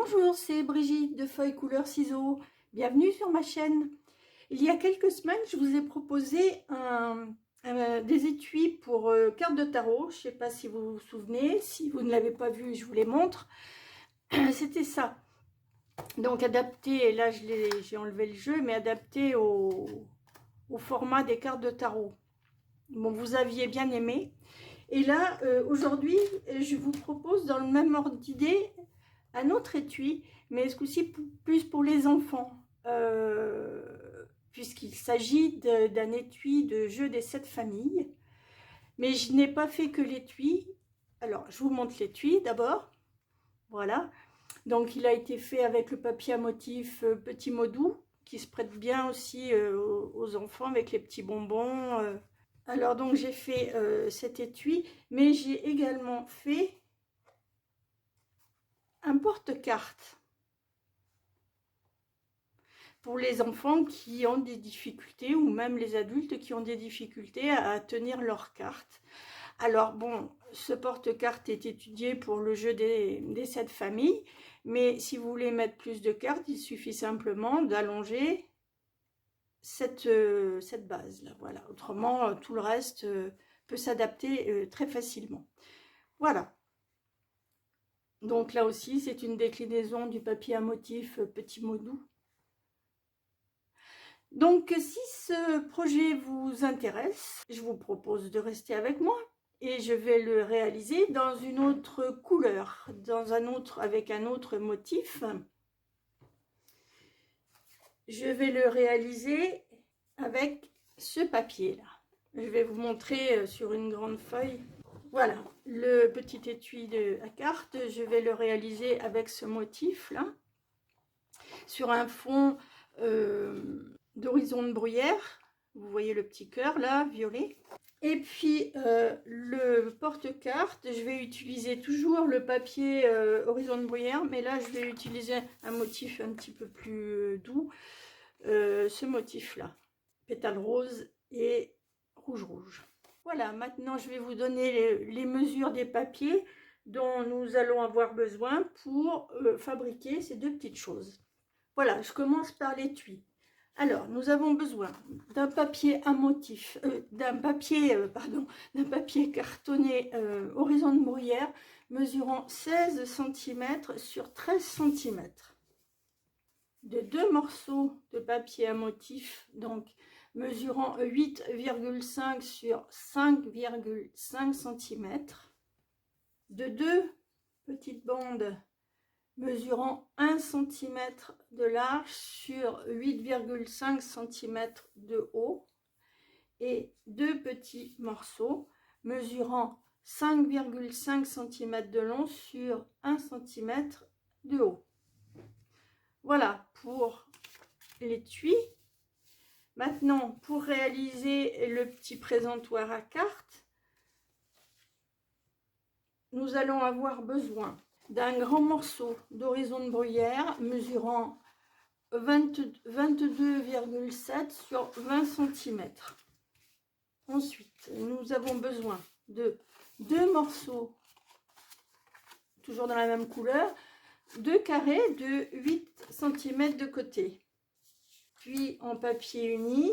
Bonjour, c'est Brigitte de Feuilles Couleurs Ciseaux. Bienvenue sur ma chaîne. Il y a quelques semaines, je vous ai proposé des étuis pour cartes de tarot. Je ne sais pas si vous vous souvenez. Si vous ne l'avez pas vu, je vous les montre. C'était ça. Donc adapté, là j'ai enlevé le jeu, mais adapté au format des cartes de tarot. Bon, vous aviez bien aimé. Et là, aujourd'hui, je vous propose dans le même ordre d'idée un autre étui, mais ce coup-ci plus pour les enfants, puisqu'il s'agit d'un étui de jeu des 7 familles. Mais je n'ai pas fait que l'étui. Alors, je vous montre l'étui d'abord. Voilà. Donc, il a été fait avec le papier à motif Petit Mot Doux, qui se prête bien aussi aux enfants avec les petits bonbons. Alors, donc, j'ai fait cet étui, mais j'ai également fait un porte-carte pour les enfants qui ont des difficultés, ou même les adultes qui ont des difficultés à tenir leurs cartes. Alors bon, ce porte-carte est étudié pour le jeu des 7 familles, mais si vous voulez mettre plus de cartes, il suffit simplement d'allonger cette base là. Voilà. Autrement, tout le reste peut s'adapter très facilement. Voilà. Donc là aussi, c'est une déclinaison du papier à motif Petit Mot Doux. Donc, si ce projet vous intéresse, je vous propose de rester avec moi et je vais le réaliser dans une autre couleur, avec un autre motif. Je vais le réaliser avec ce papier-là. Je vais vous montrer sur une grande feuille. Voilà, le petit étui à carte, je vais le réaliser avec ce motif-là, sur un fond d'horizon de bruyère. Vous voyez le petit cœur là, violet. Et puis le porte-carte, je vais utiliser toujours le papier horizon de bruyère, mais là je vais utiliser un motif un petit peu plus doux, ce motif là, pétale rose et rouge. Voilà, maintenant je vais vous donner les mesures des papiers dont nous allons avoir besoin pour fabriquer ces deux petites choses. Voilà, je commence par l'étui. Alors, nous avons besoin d'un papier à motif, d'un papier cartonné horizon de bruyère mesurant 16 cm sur 13 cm. De 2 morceaux de papier à motif, donc mesurant 8,5 sur 5,5 cm. De 2 petites bandes mesurant 1 cm de large sur 8,5 cm de haut, et 2 petits morceaux mesurant 5,5 cm de long sur 1 cm de haut. Voilà pour l'étui. Maintenant, pour réaliser le petit présentoir à cartes, nous allons avoir besoin d'un grand morceau d'horizon de bruyère mesurant 22,7 sur 20 cm. Ensuite, nous avons besoin de 2 morceaux, toujours dans la même couleur, 2 carrés de 8 cm de côté. Puis en papier uni,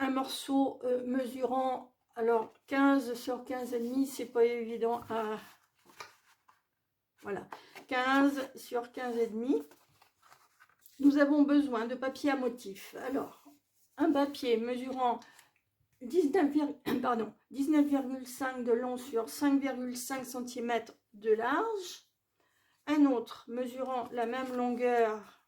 un morceau mesurant, alors 15 sur 15,5, c'est pas évident à... Voilà, 15 sur 15,5. Nous avons besoin de papier à motif. Alors, un papier mesurant 19,5 de long sur 5,5 cm de large. Un autre mesurant la même longueur,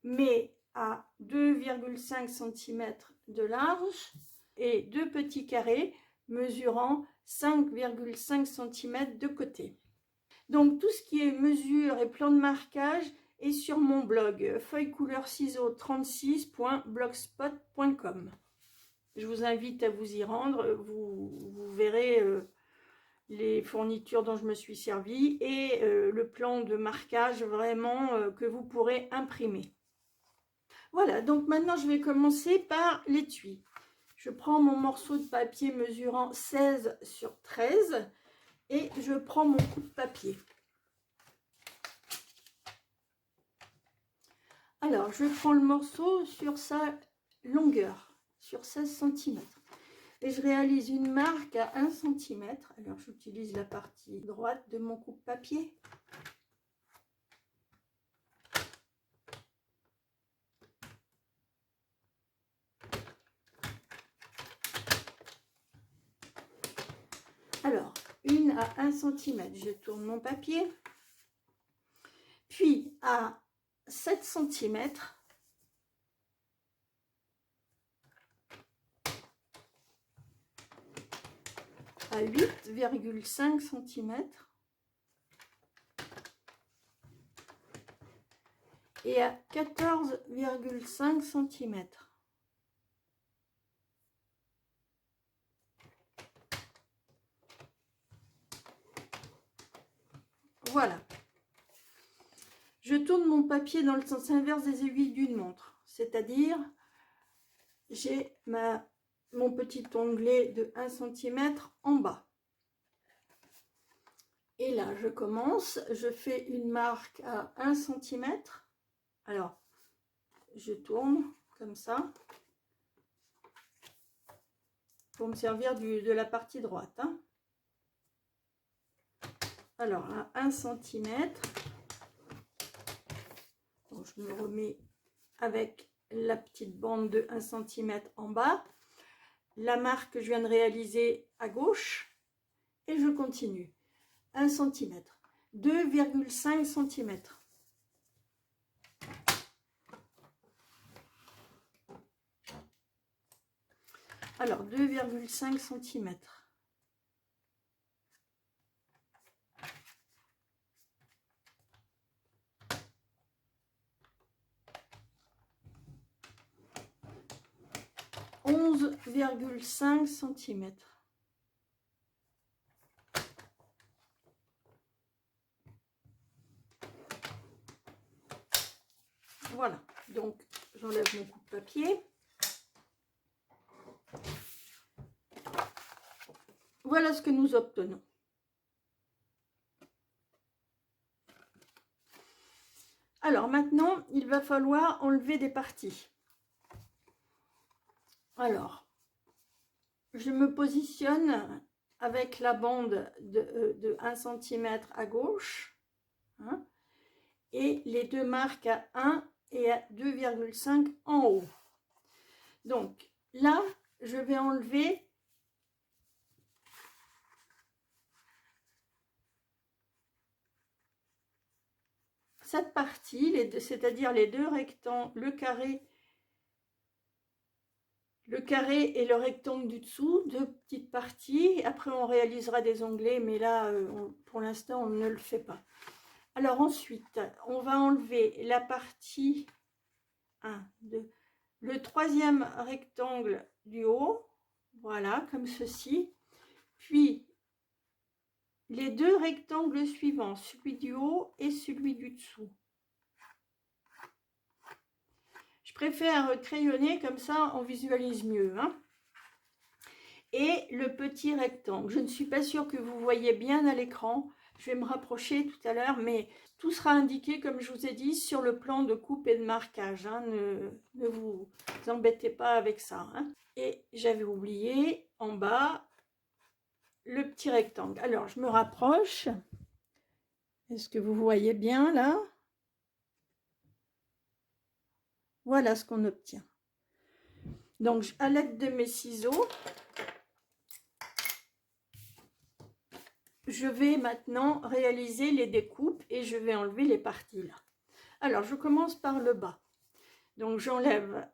mais à 2,5 cm de large. Et 2 petits carrés mesurant 5,5 cm de côté. Donc, tout ce qui est mesure et plan de marquage est sur mon blog feuillescouleursciseaux36.blogspot.com. Je vous invite à vous y rendre, vous verrez les fournitures dont je me suis servie et le plan de marquage vraiment que vous pourrez imprimer. Voilà, donc maintenant je vais commencer par l'étui. Je prends mon morceau de papier mesurant 16 sur 13 et je prends mon coup de papier. Alors, je prends le morceau sur sa longueur, sur 16 cm. Et je réalise une marque à 1 cm. Alors, j'utilise la partie droite de mon coupe-papier. Alors, une à 1 cm, je tourne mon papier. Puis, à 7 cm, à 8,5 cm et à 14,5 cm. Voilà. Je tourne mon papier dans le sens inverse des aiguilles d'une montre, c'est-à-dire j'ai mon petit onglet de 1 cm en bas. Et là, je commence, je fais une marque à 1 cm. Alors, je tourne comme ça pour me servir de la partie droite. Hein. Alors, à 1 cm, donc je me remets avec la petite bande de 1 cm en bas, la marque que je viens de réaliser à gauche, et je continue. 1 cm, 2,5 cm. Alors, 2,5 cm. « 11,5 cm. Voilà, donc j'enlève mon coupe-papier. Voilà ce que nous obtenons. Alors maintenant, il va falloir enlever des parties. Alors, je me positionne avec la bande de 1 cm à gauche, hein, et les deux marques à 1 et à 2,5 en haut. Donc là, je vais enlever cette partie, c'est-à-dire les deux rectangles, le carré et le rectangle du dessous, deux petites parties. Après, on réalisera des onglets, mais là, pour l'instant, on ne le fait pas. Alors ensuite, on va enlever la partie 1, 2, le troisième rectangle du haut, voilà, comme ceci. Puis, les deux rectangles suivants, celui du haut et celui du dessous. Je préfère crayonner, comme ça on visualise mieux. Hein. Et le petit rectangle. Je ne suis pas sûre que vous voyez bien à l'écran. Je vais me rapprocher tout à l'heure, mais tout sera indiqué, comme je vous ai dit, sur le plan de coupe et de marquage. Hein. Ne vous embêtez pas avec ça. Hein. Et j'avais oublié en bas le petit rectangle. Alors, je me rapproche. Est-ce que vous voyez bien là? Voilà ce qu'on obtient. Donc, à l'aide de mes ciseaux, je vais maintenant réaliser les découpes et je vais enlever les parties là. Alors, je commence par le bas. Donc, j'enlève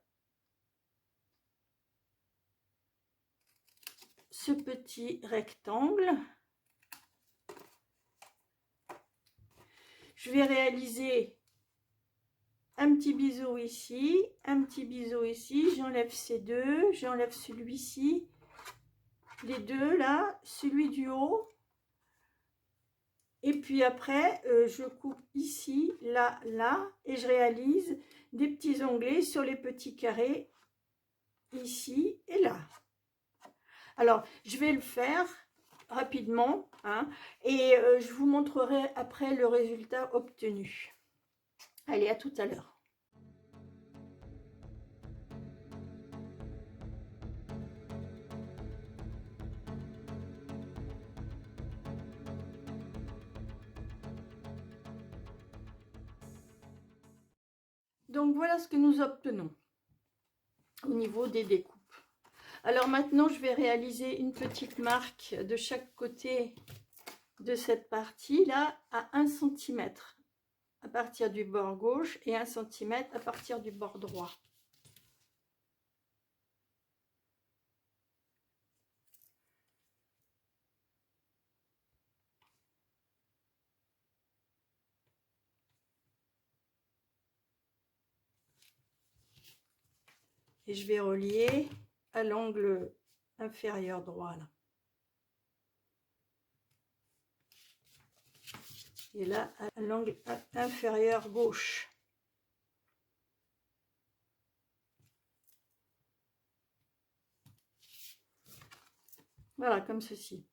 ce petit rectangle. Je vais réaliser un petit biseau ici, un petit biseau ici. J'enlève ces deux, j'enlève celui-ci, les deux là, celui du haut. Et puis après, je coupe ici, là, là, et je réalise des petits onglets sur les petits carrés, ici et là. Alors, je vais le faire rapidement, hein, et je vous montrerai après le résultat obtenu. Allez, à tout à l'heure. Donc voilà ce que nous obtenons au niveau des découpes. Alors maintenant, je vais réaliser une petite marque de chaque côté de cette partie-là à 1 cm à partir du bord gauche et 1 cm à partir du bord droit. Et je vais relier à l'angle inférieur droit là. Et là à l'angle inférieur gauche. Voilà, comme ceci.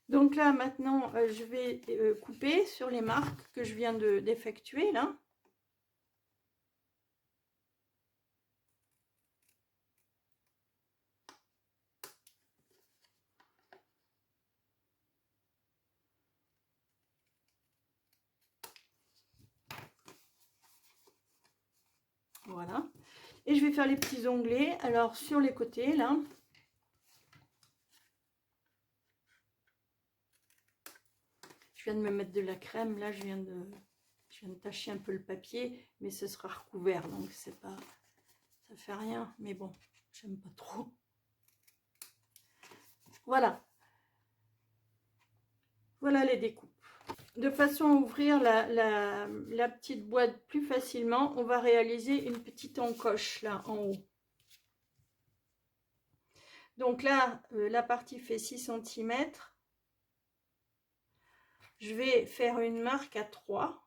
Donc là maintenant je vais couper sur les marques que je viens d'effectuer là. Voilà. Et je vais faire les petits onglets. Alors sur les côtés là. Je viens de me mettre de la crème. Là je viens de tacher un peu le papier. Mais ce sera recouvert. Donc c'est pas. Ça fait rien. Mais bon, j'aime pas trop. Voilà. Voilà les découpes. De façon à ouvrir la petite boîte plus facilement, on va réaliser une petite encoche là en haut. Donc là, la partie fait 6 cm. Je vais faire une marque à 3.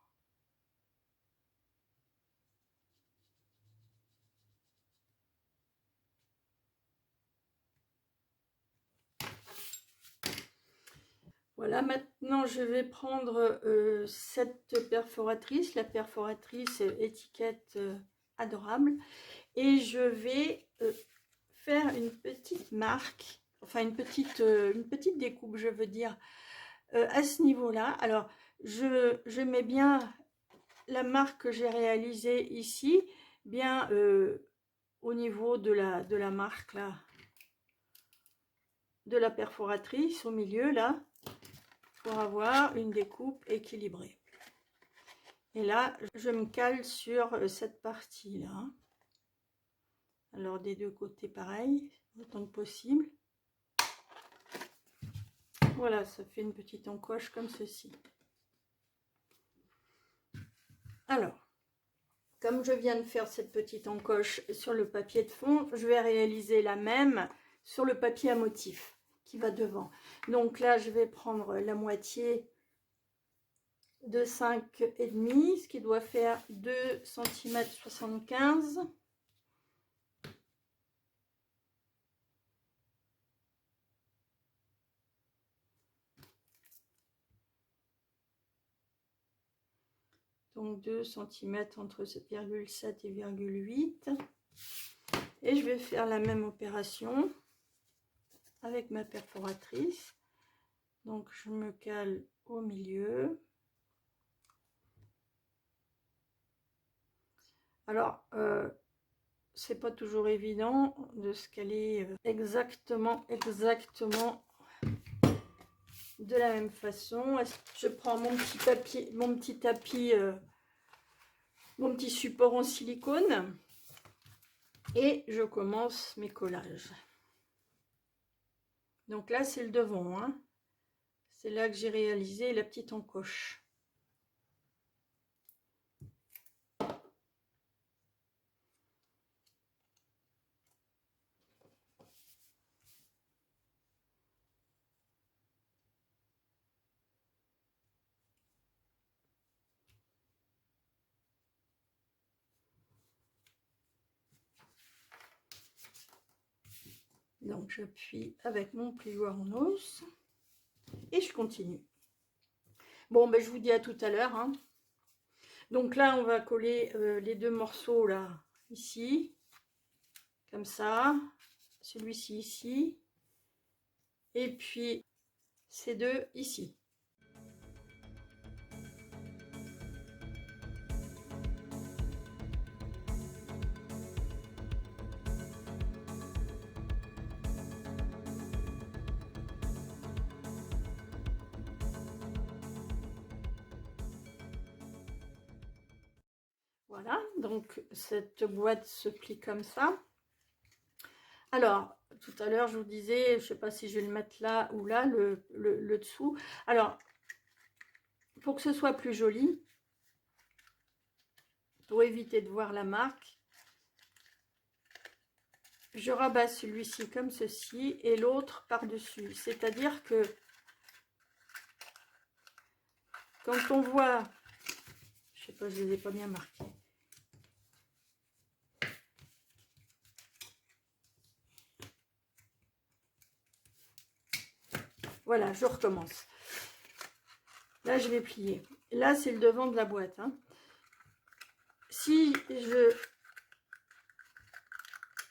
Voilà, maintenant je vais prendre cette perforatrice, la perforatrice étiquette adorable, et je vais faire une petite marque, enfin une petite découpe, je veux dire, à ce niveau-là. Alors, je mets bien la marque que j'ai réalisée ici, bien au niveau de la marque là, de la perforatrice au milieu là, pour avoir une découpe équilibrée. Et là, je me cale sur cette partie-là. Alors, des deux côtés, pareil, autant que possible. Voilà, ça fait une petite encoche comme ceci. Alors, comme je viens de faire cette petite encoche sur le papier de fond, je vais réaliser la même sur le papier à motif qui va devant. Donc là, je vais prendre la moitié de 5,5, ce qui doit faire 2,75 cm. Donc 2 cm entre 7,7 et 0,8. Et je vais faire la même opération avec ma perforatrice. Donc je me cale au milieu. Alors, c'est pas toujours évident de se caler exactement de la même façon. Je prends mon petit papier, mon petit tapis, mon petit support en silicone et je commence mes collages. Donc là, c'est le devant, hein. C'est là que j'ai réalisé la petite encoche. Donc j'appuie avec mon plioir en os et je continue. Bon, ben je vous dis à tout à l'heure, hein. Donc là, on va coller les deux morceaux là, ici, comme ça. celui-ci ici, et puis ces deux ici. Voilà, donc cette boîte se plie comme ça. Alors, tout à l'heure, je vous disais, je ne sais pas si je vais le mettre là ou là, le dessous. Alors, pour que ce soit plus joli, pour éviter de voir la marque, je rabats celui-ci comme ceci et l'autre par-dessus. C'est-à-dire que quand on voit, je ne sais pas, je ne les ai pas bien marqués. Voilà, je recommence. Là, je vais plier. Là, c'est le devant de la boîte, hein. Si je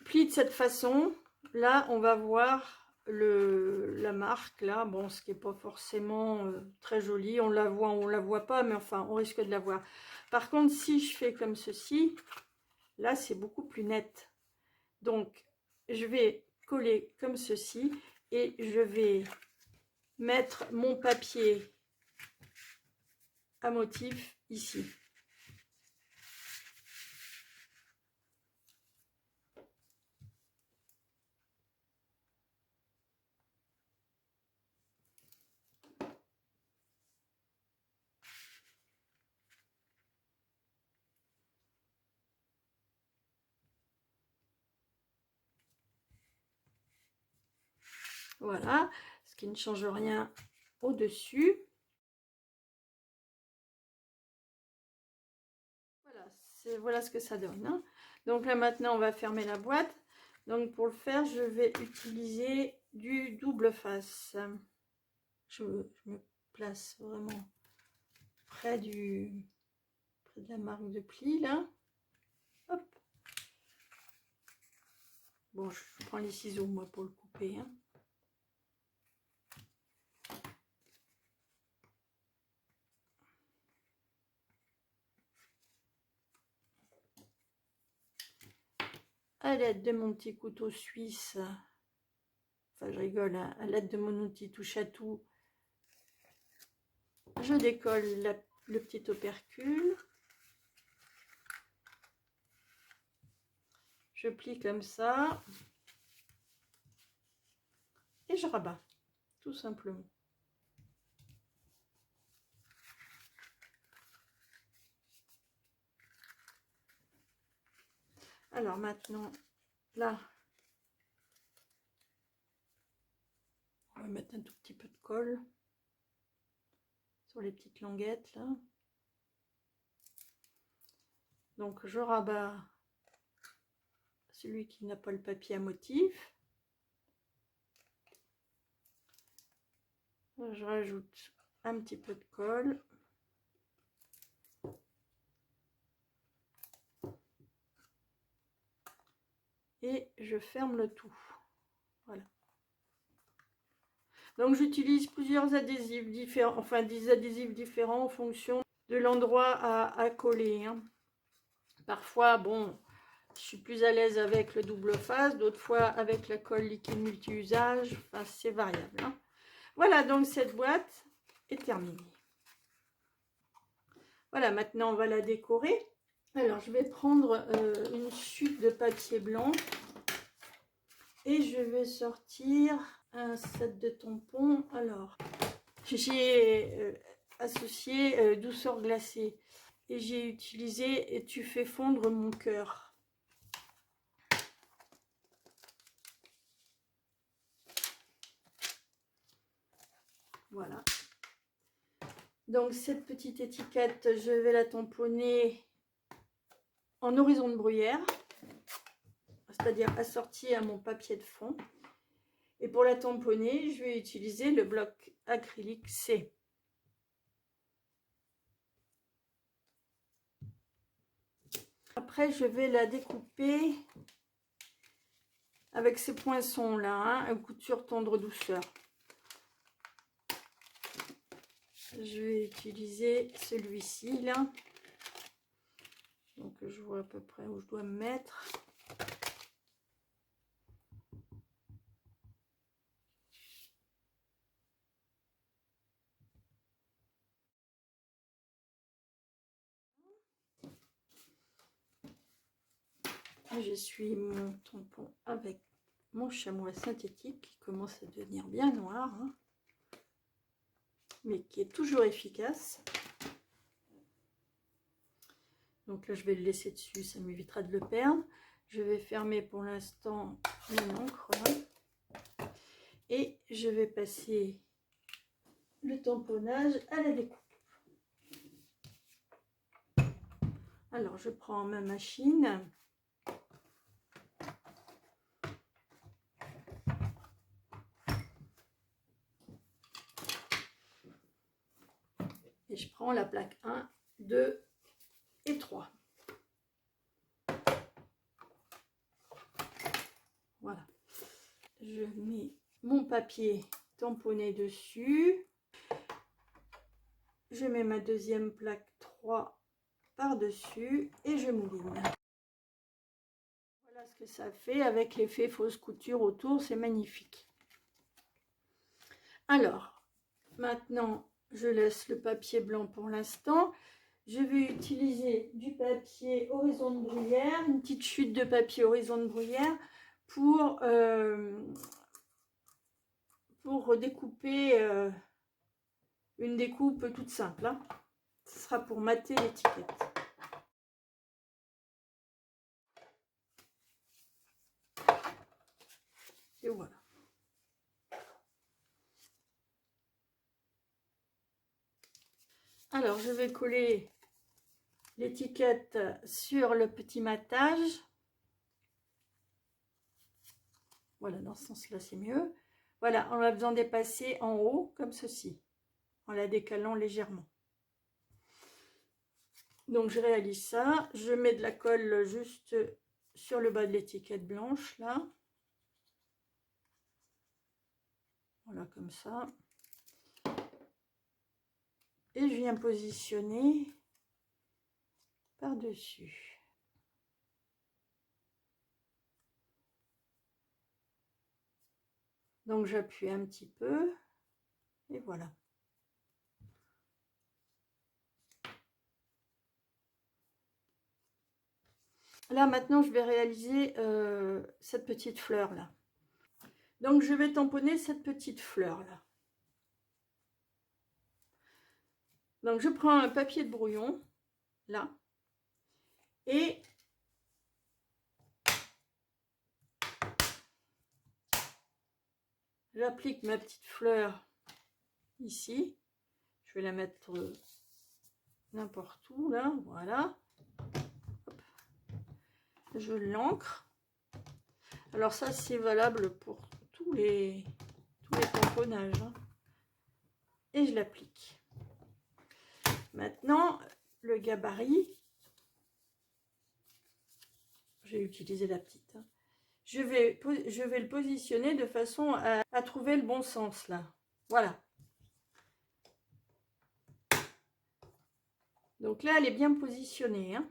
plie de cette façon, là, on va voir la marque, là. Bon, ce qui n'est pas forcément très joli. On la voit, on la voit pas, mais enfin, on risque de la voir. Par contre, si je fais comme ceci, là, c'est beaucoup plus net. Donc, je vais coller comme ceci et je vais mettre mon papier à motif ici. Voilà, ce qui ne change rien au-dessus. Voilà ce que ça donne, hein. Donc là maintenant on va fermer la boîte. Donc pour le faire je vais utiliser du double face. Je me place vraiment près de la marque de pli là. Hop. Bon, je prends les ciseaux moi pour le couper, hein. À l'aide de mon petit couteau suisse, enfin je rigole, hein, à l'aide de mon outil touche à tout, je décolle le petit opercule. Je plie comme ça et je rabats, tout simplement. Alors maintenant, là, on va mettre un tout petit peu de colle sur les petites languettes là. Donc je rabats celui qui n'a pas le papier à motif. Je rajoute un petit peu de colle. Et je ferme le tout. Voilà. Donc j'utilise plusieurs adhésifs différents, enfin des adhésifs différents en fonction de l'endroit à coller, hein. Parfois, bon, je suis plus à l'aise avec le double face, d'autres fois avec la colle liquide multi-usage, enfin c'est variable, hein. Voilà, donc cette boîte est terminée. Voilà, maintenant on va la décorer. Alors je vais prendre une chute de papier blanc et je vais sortir un set de tampons. Alors j'ai associé douceur glacée et j'ai utilisé et tu fais fondre mon cœur. Voilà. Donc cette petite étiquette, je vais la tamponner en horizon de bruyère, c'est-à-dire assortie à mon papier de fond. Et pour la tamponner, je vais utiliser le bloc acrylique C. Après, je vais la découper avec ces poinçons là, hein, couture tendre douceur. Je vais utiliser celui-ci là. Donc je vois à peu près où je dois me mettre. J'essuie mon tampon avec mon chamois synthétique qui commence à devenir bien noir, hein, mais qui est toujours efficace. Donc là, je vais le laisser dessus, ça m'évitera de le perdre. Je vais fermer pour l'instant mon encre là. Et je vais passer le tamponnage à la découpe. Alors, je prends ma machine. Et je prends la plaque 1, 2 et 3. Voilà. Je mets mon papier tamponné dessus. Je mets ma deuxième plaque 3 par-dessus et je mouline. Voilà ce que ça fait avec l'effet fausse couture autour, c'est magnifique. Alors, maintenant, je laisse le papier blanc pour l'instant. Je vais utiliser du papier horizon de bruyère, une petite chute de papier horizon de bruyère pour découper une découpe toute simple, hein. Ce sera pour mater l'étiquette. Et voilà. Alors, je vais coller l'étiquette sur le petit matage. Voilà, dans ce sens-là, c'est mieux. Voilà, en la faisant dépasser en haut, comme ceci, en la décalant légèrement. Donc, je réalise ça. Je mets de la colle juste sur le bas de l'étiquette blanche, là. Voilà, comme ça. Et je viens positionner par-dessus. Donc, j'appuie un petit peu. Et voilà. Là, maintenant, je vais réaliser cette petite fleur là. Donc, je vais tamponner cette petite fleur là. Donc, je prends un papier de brouillon là et j'applique ma petite fleur ici. Je vais la mettre n'importe où là, voilà. Hop. Je l'ancre. Alors ça, c'est valable pour tous les tamponnages, hein. Et je l'applique. Maintenant, le gabarit, j'ai utilisé la petite, hein. Je vais le positionner de façon à trouver le bon sens là. Voilà. Donc là, elle est bien positionnée, hein.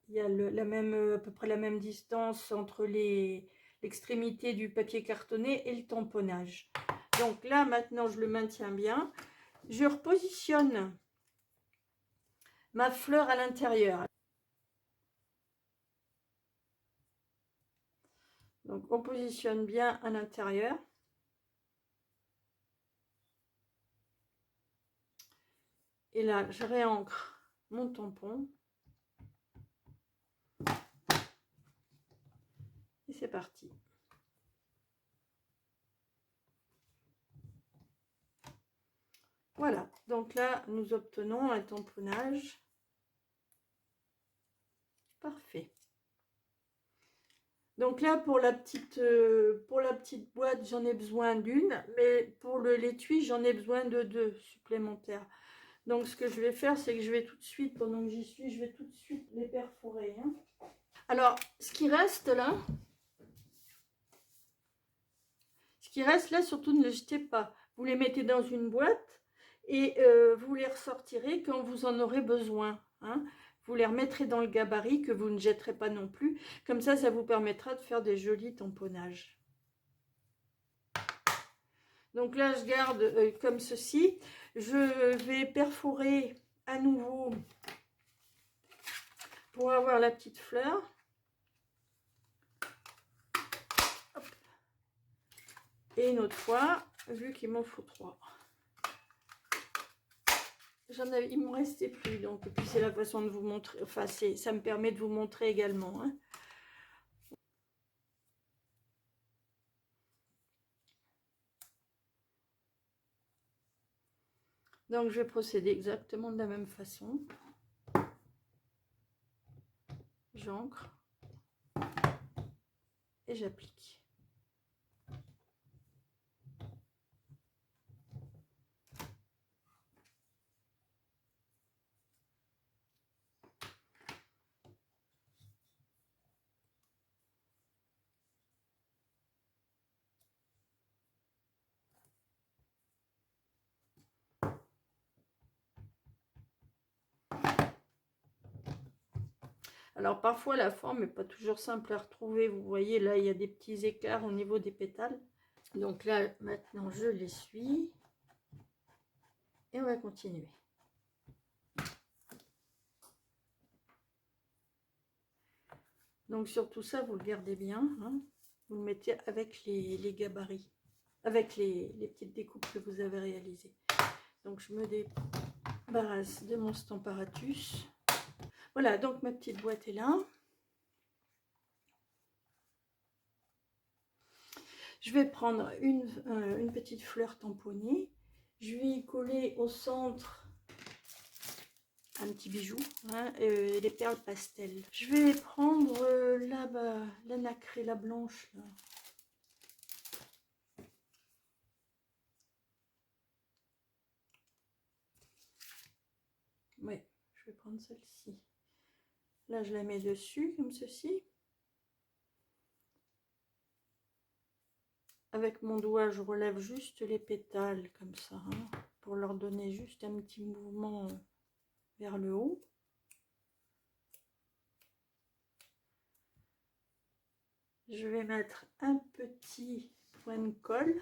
Il y a à peu près la même distance entre l'extrémité du papier cartonné et le tamponnage. Donc là, maintenant, je le maintiens bien. Je repositionne ma fleur à l'intérieur. Donc, on positionne bien à l'intérieur. Et là, je réancre mon tampon. Et c'est parti. Voilà, donc là, nous obtenons un tamponnage parfait. Donc là, pour la petite boîte, j'en ai besoin d'une, mais pour l'étui, j'en ai besoin de 2 supplémentaires. Donc, ce que je vais faire, c'est que je vais tout de suite, pendant que j'y suis, je vais tout de suite les perforer, hein. Alors, ce qui reste là, Ce qui reste là, surtout ne le jetez pas. Vous les mettez dans une boîte et vous les ressortirez quand vous en aurez besoin. Hein. Vous les remettrez dans le gabarit que vous ne jetterez pas non plus. Comme ça vous permettra de faire des jolis tamponnages. Donc là, je garde comme ceci. Je vais perforer à nouveau pour avoir la petite fleur. Hop. Et une autre fois, vu qu'il m'en faut 3. Il ne me restait plus, donc et puis c'est la façon de vous montrer, enfin ça me permet de vous montrer également. Hein. Donc je vais procéder exactement de la même façon. J'ancre et j'applique. Alors parfois la forme n'est pas toujours simple à retrouver. Vous voyez là, il y a des petits écarts au niveau des pétales. Donc là, maintenant, je l'essuie. Et on va continuer. Donc sur tout ça, vous le gardez bien. Hein. Vous le mettez avec les gabarits. Avec les petites découpes que vous avez réalisées. Donc je me débarrasse de mon Stamparatus. Voilà, donc ma petite boîte est là. Je vais prendre une petite fleur tamponnée. Je vais y coller au centre un petit bijou, hein, les perles pastel. Je vais prendre là-bas la nacrée, la blanche. Là. Ouais, je vais prendre celle-ci. Là, je la mets dessus, comme ceci. Avec mon doigt, je relève juste les pétales, comme ça, hein, pour leur donner juste un petit mouvement vers le haut. Je vais mettre un petit point de colle.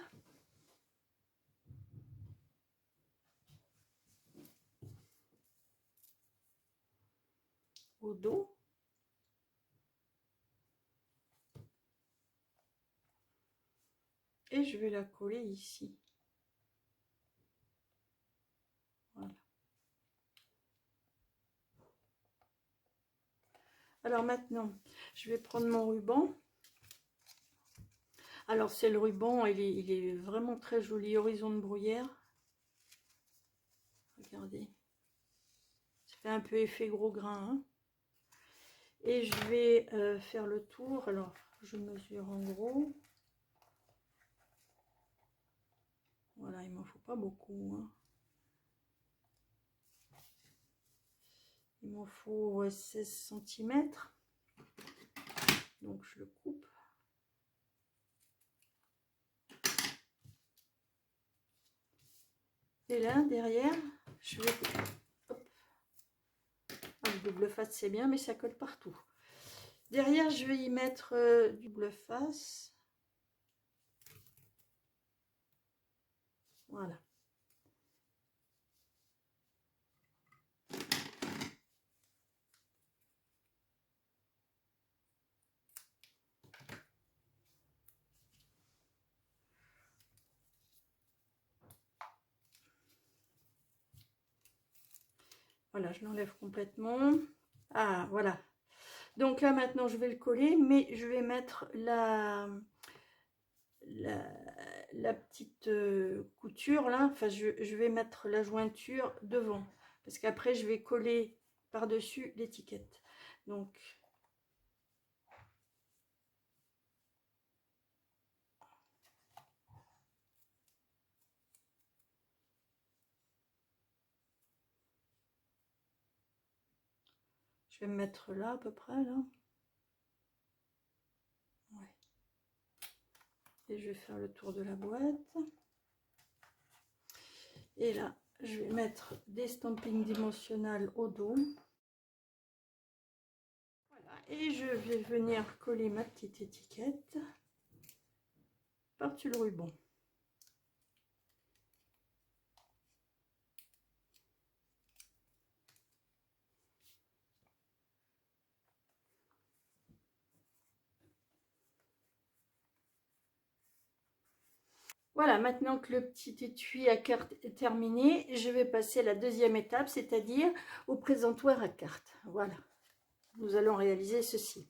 Au dos. Et je vais la coller ici. Voilà. Alors maintenant, je vais prendre mon ruban. Alors c'est le ruban, il est vraiment très joli, horizon de bruyère. Regardez. Ça fait un peu effet gros grain. Hein. Et je vais faire le tour. Alors, je mesure en gros. Voilà, il m'en faut pas beaucoup. Hein. Il m'en faut 16 cm. Donc, je le coupe. Et là, derrière, je vais... Hop. Ah, le double face, c'est bien, mais ça colle partout. Derrière, je vais y mettre du double face. Voilà. Voilà, je l'enlève complètement. Ah, voilà. Donc là, maintenant, je vais le coller, mais je vais mettre la petite couture, là. Enfin, je vais mettre la jointure devant. Parce qu'après, je vais coller par-dessus l'étiquette. Donc... Je vais me mettre là, à peu près, là. Ouais. Et je vais faire le tour de la boîte. Et là, je vais mettre des stampings dimensionnels au dos. Voilà, et je vais venir coller ma petite étiquette par-dessus le ruban. Voilà, maintenant que le petit étui à carte est terminé, je vais passer à la deuxième étape, c'est-à-dire au présentoir à carte. Voilà, nous allons réaliser ceci.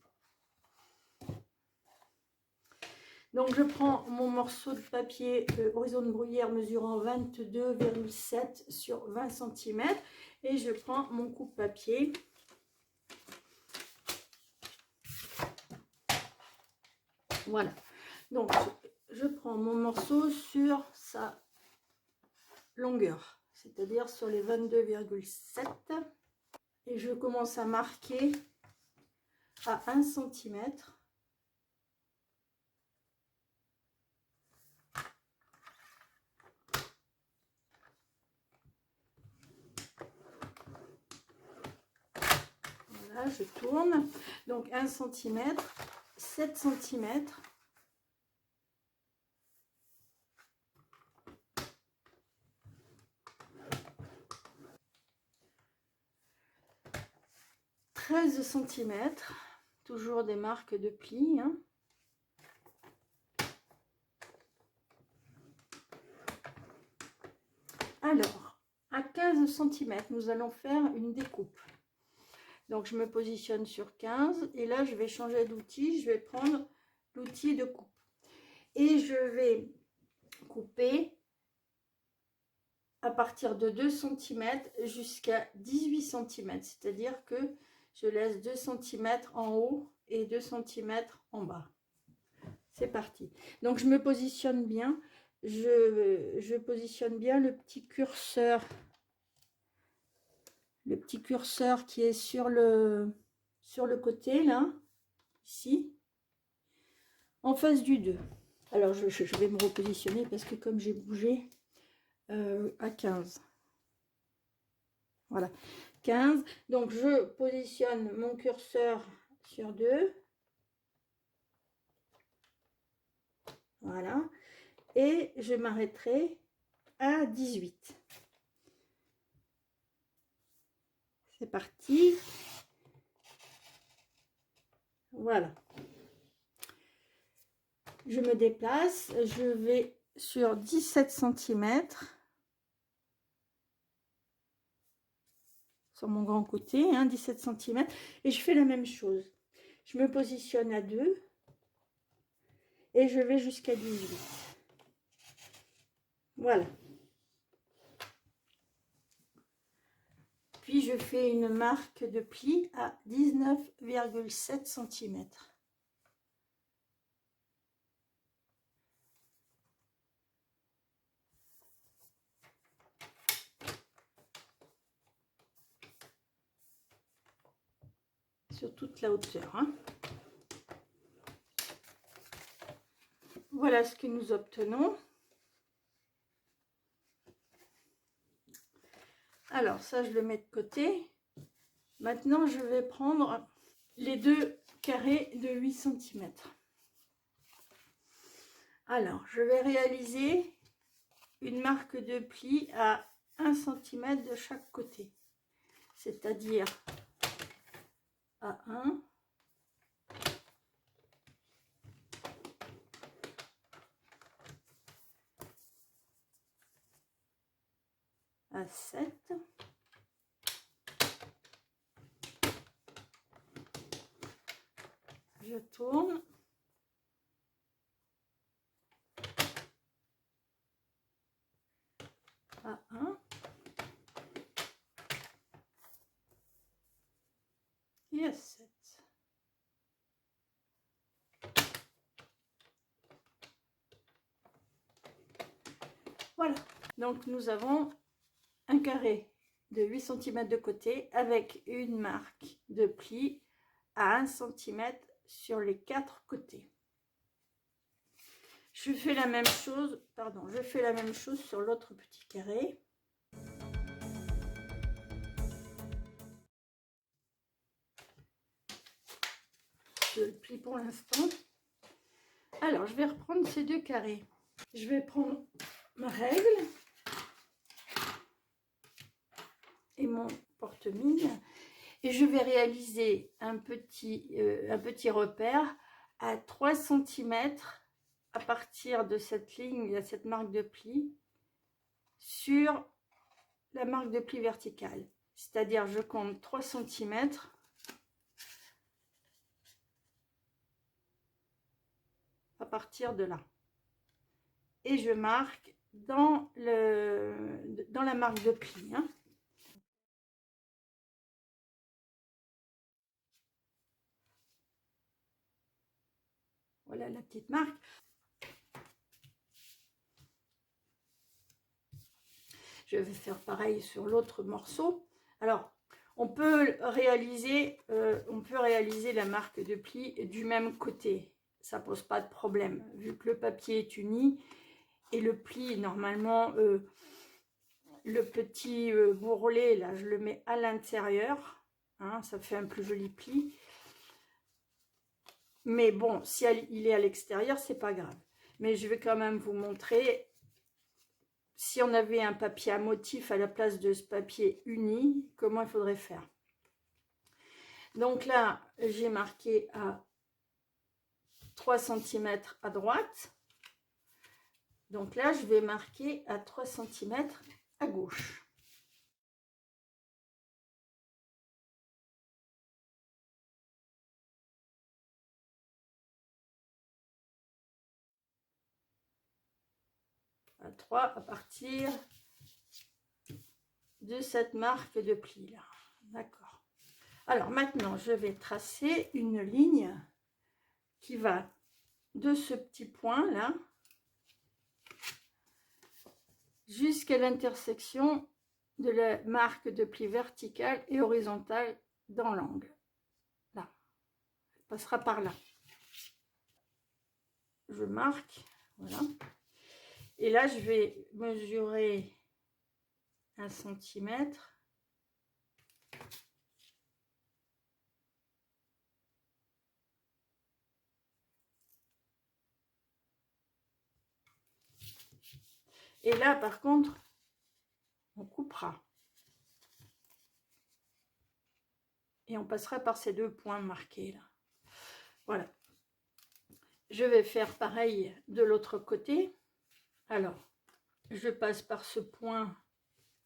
Donc je prends mon morceau de papier horizon de bruyère mesurant 22,7 sur 20 cm et je prends mon coupe-papier. Voilà, donc je prends mon morceau sur sa longueur, c'est-à-dire sur les 22,7 et je commence à marquer à 1 cm. Voilà, je tourne, donc 1 cm, 7 cm. « 13 cm, toujours des marques de plis. Hein. Alors, à 15 cm, nous allons faire une découpe. Donc, je me positionne sur 15 et là, je vais changer d'outil. Je vais prendre l'outil de coupe. Et je vais couper à partir de 2 cm jusqu'à 18 cm. C'est-à-dire que je laisse 2 cm en haut et 2 cm en bas. C'est parti. Donc, je me positionne bien. Je positionne bien le petit curseur qui est sur le côté là, ici, en face du 2. Alors je vais me repositionner parce que comme j'ai bougé à 15. Voilà, 15. Donc je positionne mon curseur sur 2. Voilà. Et je m'arrêterai à 18. C'est parti. Voilà. Je me déplace, je vais sur 17 cm sur mon grand côté, 17 cm, et je fais la même chose. Je me positionne à 2 et je vais jusqu'à 18. Voilà. Puis je fais une marque de pli à 19,7 cm. Sur toute la hauteur. Voilà ce que nous obtenons. Alors ça, je le mets de côté. Maintenant, je vais prendre les deux carrés de 8 cm. Alors, je vais réaliser une marque de pli à 1 cm de chaque côté. C'est-à-dire à 1, à 7, je tourne, à 1 et à 7. Voilà, donc nous avons un carré de 8 cm de côté avec une marque de pli à 1 cm sur les 4 côtés. Je fais la même chose, pardon, je fais la même chose sur l'autre petit carré. Je le plie pour l'instant. Alors, je vais reprendre ces deux carrés. Je vais prendre ma règle et mon porte-mine et je vais réaliser un petit repère à 3 cm à partir de cette ligne, à cette marque de pli, sur la marque de pli verticale. C'est-à-dire, je compte 3 cm à partir de là. Et je marque dans la marque de pli. Hein. Voilà la petite marque. Je vais faire pareil sur l'autre morceau. Alors, on peut réaliser la marque de pli du même côté. Ça pose pas de problème, vu que le papier est uni. Et le pli, normalement, le petit bourrelet, là, je le mets à l'intérieur. Hein, ça fait un plus joli pli. Mais bon, si il est à l'extérieur, c'est pas grave. Mais je vais quand même vous montrer... Si on avait un papier à motif à la place de ce papier uni, comment il faudrait faire? Donc là, j'ai marqué à 3 cm à droite. Donc là, je vais marquer à 3 cm à gauche. À 3 à partir de cette marque de pli là. D'accord. Alors maintenant, je vais tracer une ligne qui va de ce petit point là jusqu'à l'intersection de la marque de pli verticale et horizontale dans l'angle. Là, elle passera par là. Je marque, voilà. Et là, je vais mesurer 1 cm. Et là, par contre, on coupera. Et on passera par ces deux points marqués là. Voilà. Je vais faire pareil de l'autre côté. Alors, je passe par ce point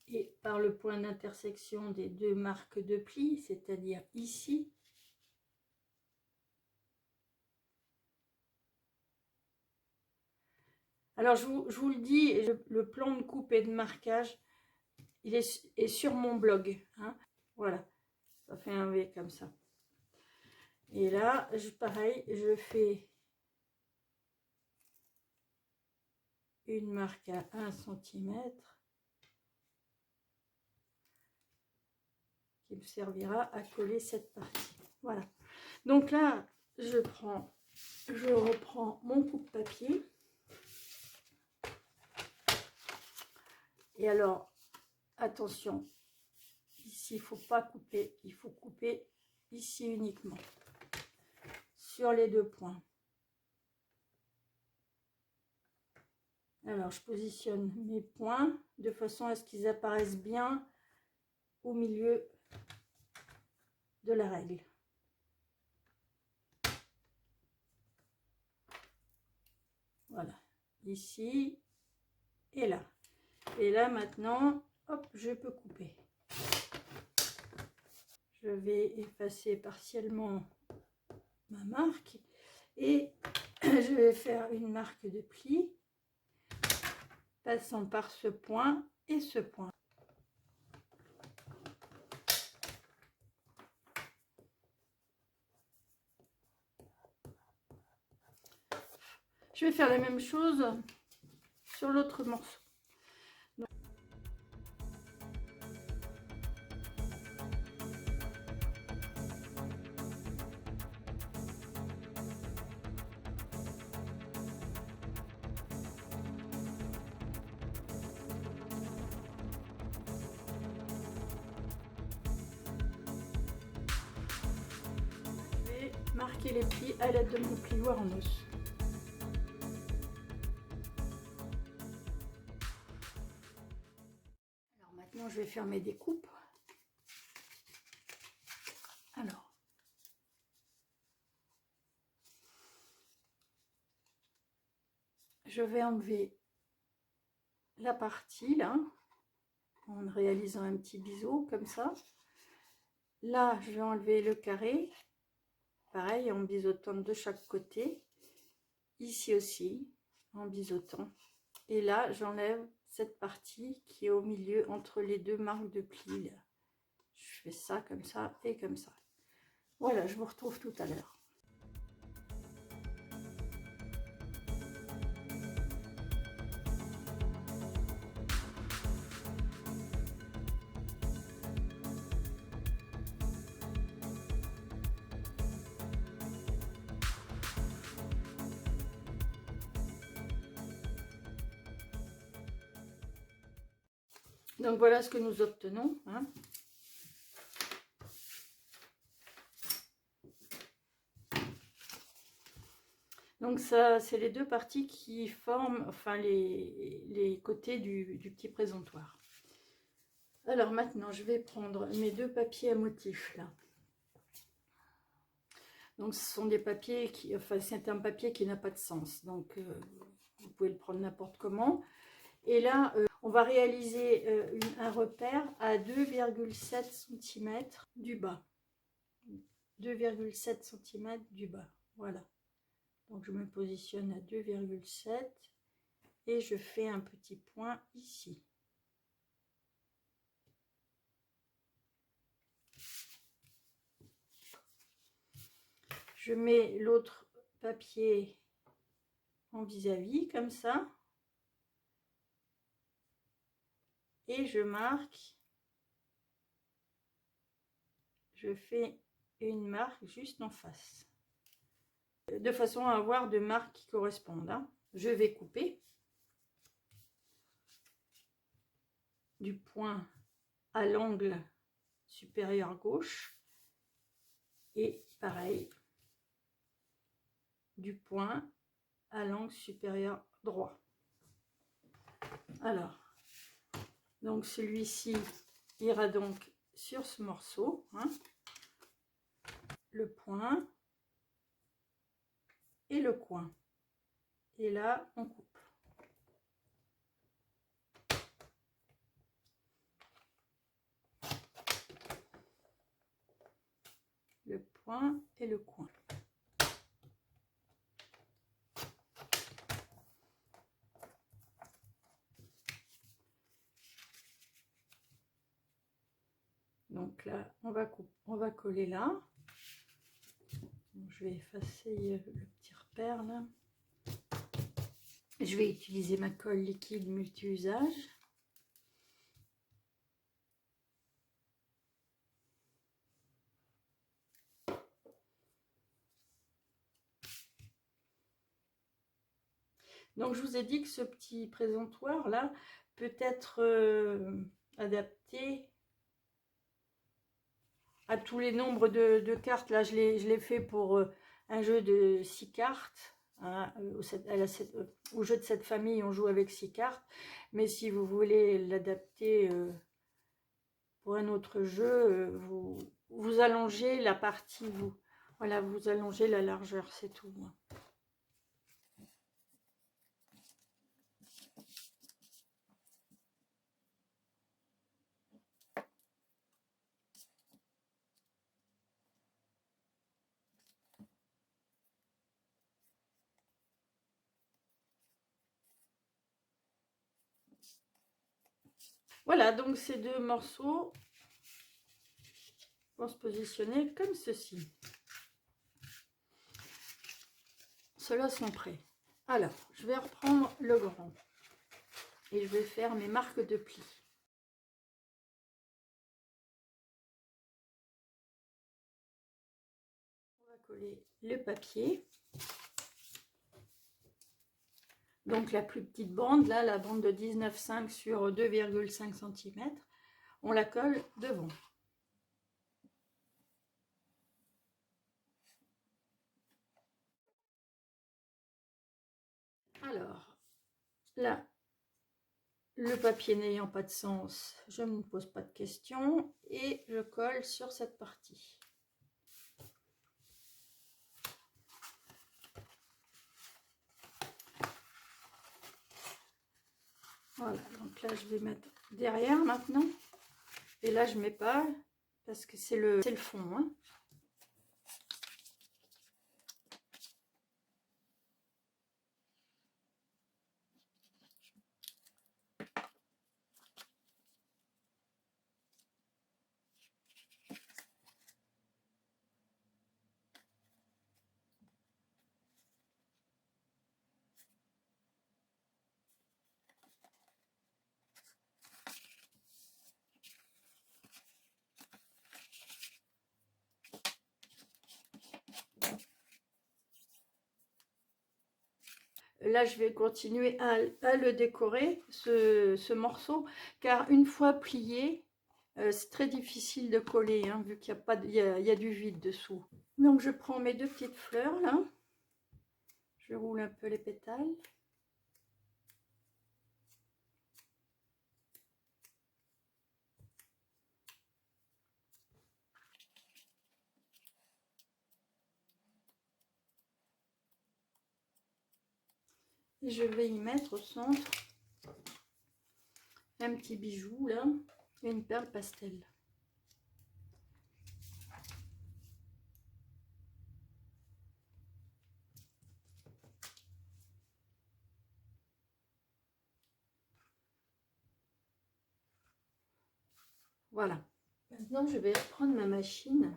et par le point d'intersection des deux marques de pli, c'est-à-dire ici. Alors, je vous le dis, le plan de coupe et de marquage, il est sur mon blog. Hein. Voilà, ça fait un V comme ça. Et là, pareil, je fais une marque à 1 cm qui me servira à coller cette partie. Voilà. Donc là, je reprends mon coupe-papier. Et alors, attention, ici, il ne faut pas couper, il faut couper ici uniquement, sur les deux points. Alors, je positionne mes points de façon à ce qu'ils apparaissent bien au milieu de la règle. Voilà, ici et là. Et là, maintenant, hop, je peux couper. Je vais effacer partiellement ma marque et je vais faire une marque de pli passant par ce point et ce point. Je vais faire la même chose sur l'autre morceau. marquer les plis à l'aide de mon plioir en os. Alors maintenant, je vais faire mes découpes. Alors, je vais enlever la partie là, en réalisant un petit biseau comme ça. Là, je vais enlever le carré, pareil, en biseautant de chaque côté. Ici aussi, en biseautant. Et là, j'enlève cette partie qui est au milieu entre les deux marques de plis. Là. Je fais ça comme ça et comme ça. Voilà, je vous retrouve tout à l'heure. Donc voilà ce que nous obtenons. Hein. Donc ça, c'est les deux parties qui forment enfin les côtés du petit présentoir. Alors maintenant, je vais prendre mes deux papiers à motifs là. Donc ce sont des papiers qui, enfin c'est un papier qui n'a pas de sens. Donc vous pouvez le prendre n'importe comment. Et là, on va réaliser un repère à 2,7 cm du bas. 2,7 cm du bas. Voilà. Donc je me positionne à 2,7 et je fais un petit point ici. Je mets l'autre papier en vis-à-vis comme ça. Et je marque, je fais une marque juste en face. De façon à avoir deux marques qui correspondent. Hein. Je vais couper du point à l'angle supérieur gauche et pareil du point à l'angle supérieur droit. Alors, donc celui-ci ira donc sur ce morceau, hein, le point et le coin. Et là, on coupe. Le point et le coin. Donc là, on va coller là. Donc, je vais effacer le petit repère là. Je vais utiliser ma colle liquide multi-usage. Donc je vous ai dit que ce petit présentoir là peut être adapté à tous les nombres de cartes. Là je l'ai fait pour un jeu de 6 cartes. Hein, au jeu de cette famille on joue avec 6 cartes. Mais si vous voulez l'adapter pour un autre jeu, vous allongez la partie, voilà, vous allongez la largeur, c'est tout. Voilà, donc ces deux morceaux vont se positionner comme ceci. Ceux-là sont prêts. Alors, je vais reprendre le grand et je vais faire mes marques de plis. On va coller le papier. Donc la plus petite bande, là, la bande de 19,5 sur 2,5 cm, on la colle devant. Alors, là, le papier n'ayant pas de sens, je ne me pose pas de questions et je colle sur cette partie. Voilà, donc là je vais mettre derrière maintenant. Et là je mets pas parce que c'est le fond. Hein. Là, je vais continuer à le décorer, ce morceau, car une fois plié, c'est très difficile de coller, hein, vu qu'il y a pas, il y a du vide dessous. Donc, je prends mes deux petites fleurs, là. Je roule un peu les pétales. Et je vais y mettre au centre un petit bijou, là, et une perle pastel. Voilà. Maintenant, je vais prendre ma machine.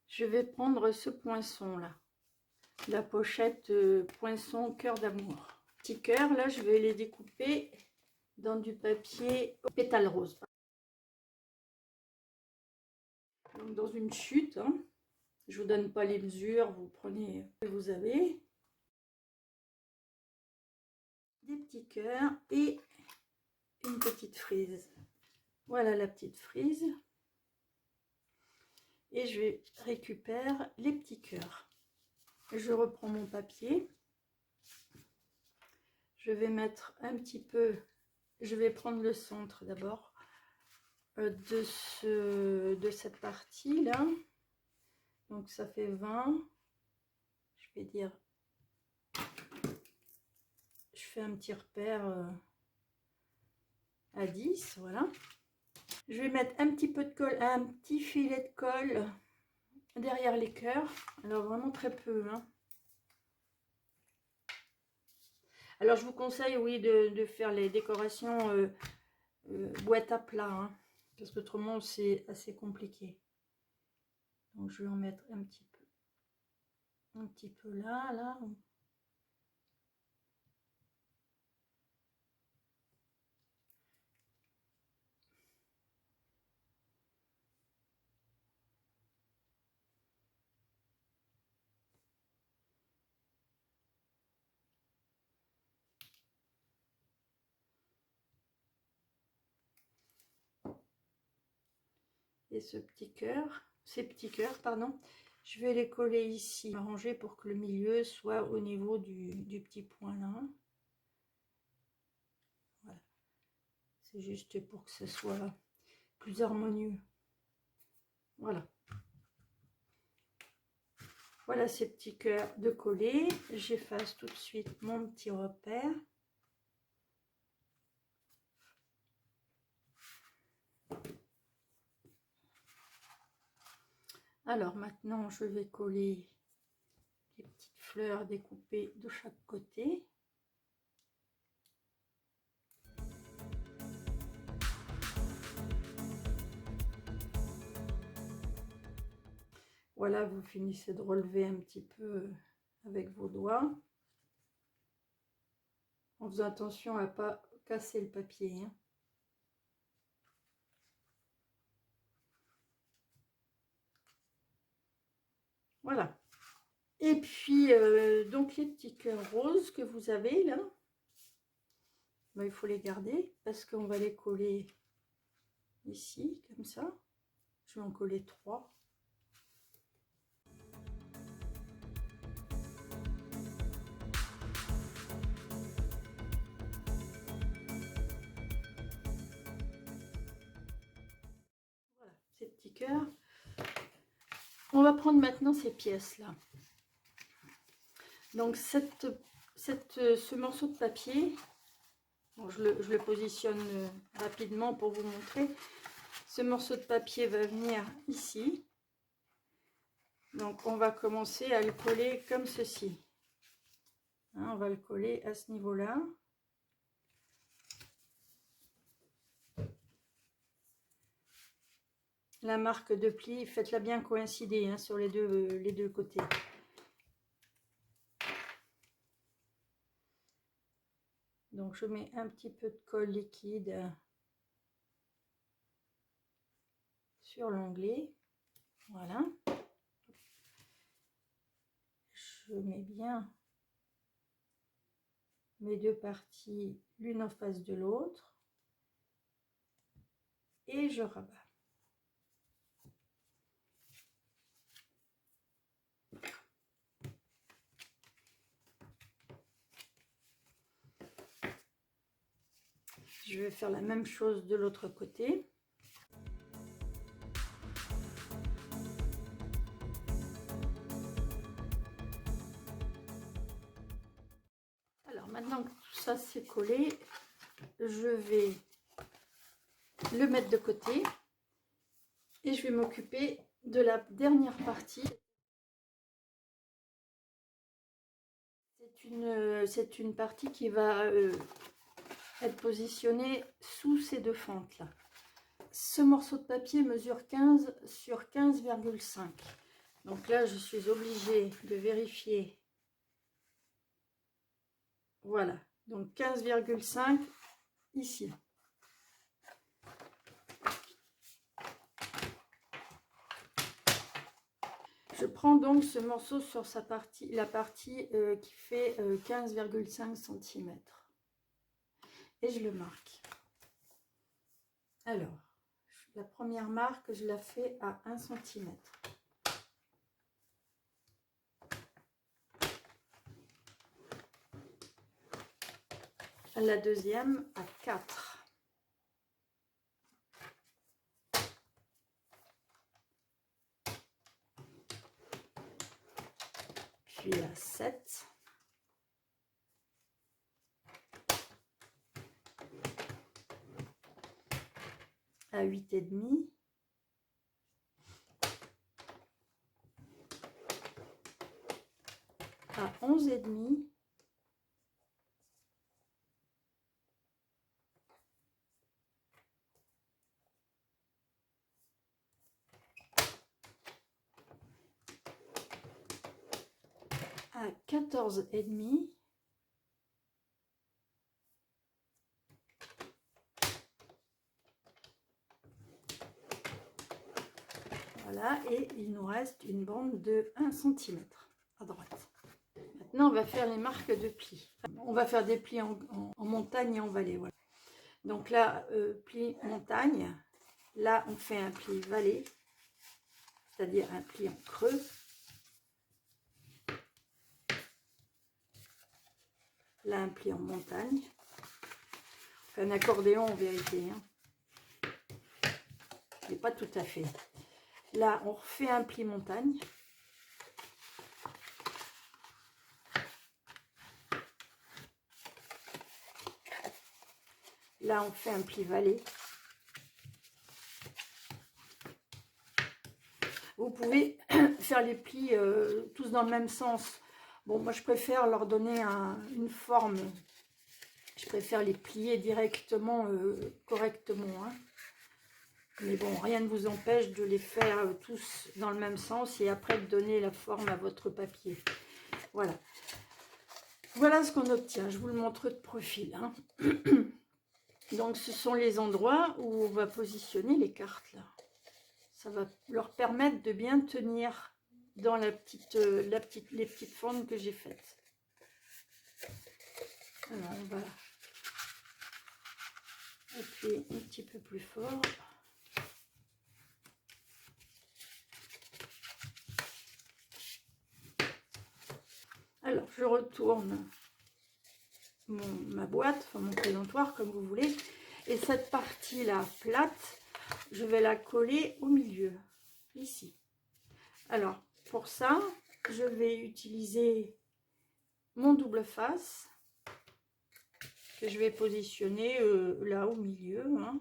Je vais prendre ce poinçon là, la pochette poinçon cœur d'amour. Petits cœurs, là, je vais les découper dans du papier pétale rose. Donc, dans une chute, hein. Je vous donne pas les mesures, vous prenez ce que vous avez. Des petits cœurs et une petite frise. Voilà la petite frise. Et je récupère les petits cœurs. Je reprends mon papier. Je vais mettre un petit peu, je vais prendre le centre d'abord de cette partie là. Donc ça fait 20. Je vais dire, je fais un petit repère à 10, voilà. Je vais mettre un petit peu de colle, un petit filet de colle derrière les cœurs. Alors vraiment très peu, hein. Alors je vous conseille, oui, de faire les décorations boîte à plat, hein, parce qu'autrement c'est assez compliqué. Donc je vais en mettre un petit peu là, là. Et ce petit cœur, ces petits cœurs, pardon, je vais les coller ici, arranger pour que le milieu soit au niveau du petit point là. Voilà. C'est juste pour que ce soit plus harmonieux. Voilà. Voilà ces petits cœurs de coller. J'efface tout de suite mon petit repère. Alors maintenant, je vais coller les petites fleurs découpées de chaque côté. Voilà, vous finissez de relever un petit peu avec vos doigts. En faisant attention à ne pas casser le papier. Hein. Voilà. Et puis, donc les petits cœurs roses que vous avez là, ben, il faut les garder parce qu'on va les coller ici, comme ça. Je vais en coller 3. petit cœur. On va prendre maintenant ces pièces-là. Donc ce morceau de papier, bon, je le positionne rapidement pour vous montrer. Ce morceau de papier va venir ici. Donc on va commencer à le coller comme ceci. Hein, on va le coller à ce niveau-là. La marque de pli, faites-la bien coïncider hein, sur les deux côtés. Donc je mets un petit peu de colle liquide sur l'onglet. Voilà. Je mets bien mes deux parties l'une en face de l'autre. Et je rabats. Je vais faire la même chose de l'autre côté. Alors maintenant que tout ça c'est collé, je vais le mettre de côté et je vais m'occuper de la dernière partie. C'est une partie qui va être positionnée sous ces deux fentes là. Ce morceau de papier mesure 15 sur 15,5. Donc là je suis obligée de vérifier. Voilà, donc 15,5 ici. Je prends donc ce morceau sur sa partie, la partie qui fait 15,5 cm. Et je le marque. Alors, la première marque, je la fais à 1 cm. La deuxième à 4. Puis à 7. À 8,5. À 11,5. À 14,5. Voilà, et il nous reste une bande de 1 cm à droite. Maintenant, on va faire les marques de plis. On va faire des plis en montagne et en vallée. Voilà. Donc là, pli montagne. Là, on fait un pli vallée, c'est-à-dire un pli en creux. Là, un pli en montagne. On fait un accordéon en vérité. Hein. Mais pas tout à fait. Là, on refait un pli montagne. Là, on fait un pli vallée. Vous pouvez faire les plis tous dans le même sens. Bon, moi, je préfère leur donner une forme. Je préfère les plier directement, correctement. Hein. Mais bon, rien ne vous empêche de les faire tous dans le même sens et après de donner la forme à votre papier. Voilà. Voilà ce qu'on obtient. Je vous le montre de profil. Hein. Donc, ce sont les endroits où on va positionner les cartes, là. Ça va leur permettre de bien tenir dans les petites formes que j'ai faites. Alors, on va appuyer un petit peu plus fort. Alors, je retourne ma boîte, enfin mon présentoir, comme vous voulez. Et cette partie-là, plate, je vais la coller au milieu, ici. Alors, pour ça, je vais utiliser mon double face que je vais positionner là au milieu. Hein.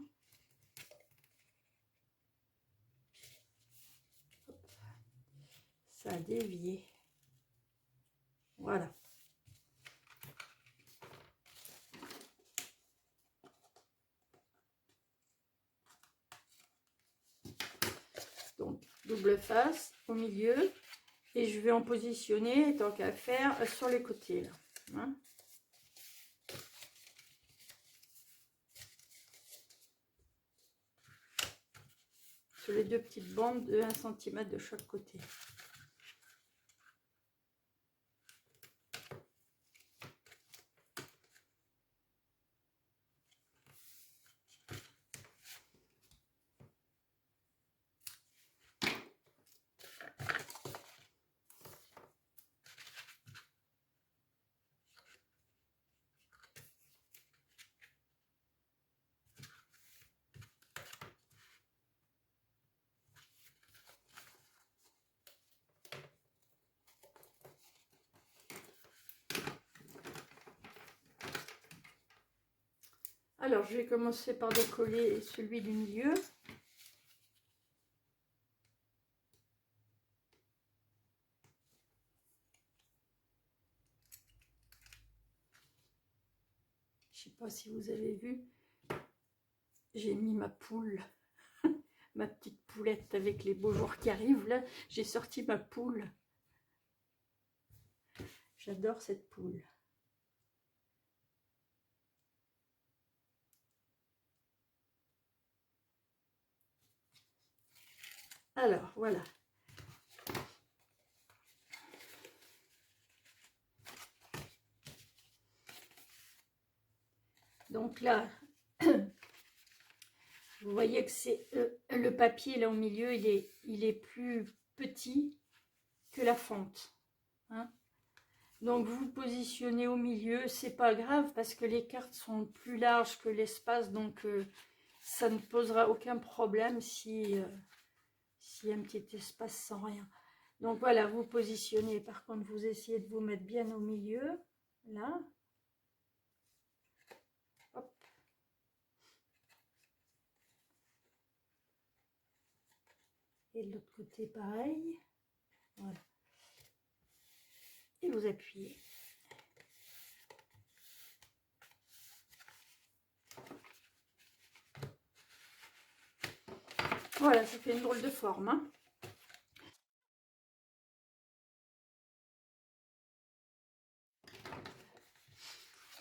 Ça a dévié. Voilà. Donc, double face au milieu. Et je vais en positionner, tant qu'à faire, sur les côtés. Là. Hein. Sur les deux petites bandes de 1 cm de chaque côté. Alors, je vais commencer par décoller celui du milieu. Je ne sais pas si vous avez vu, j'ai mis ma poule, ma petite poulette avec les beaux jours qui arrivent. Là, j'ai sorti ma poule. J'adore cette poule. Alors, voilà. Donc là, vous voyez que c'est le papier là au milieu, il est plus petit que la fente. Hein. Donc vous positionnez au milieu, c'est pas grave parce que les cartes sont plus larges que l'espace, donc ça ne posera aucun problème si y a un petit espace sans rien. Donc voilà, vous positionnez, par contre vous essayez de vous mettre bien au milieu, là. Hop. Et de l'autre côté pareil. Voilà. Et vous appuyez. Voilà, ça fait une drôle de forme. Hein.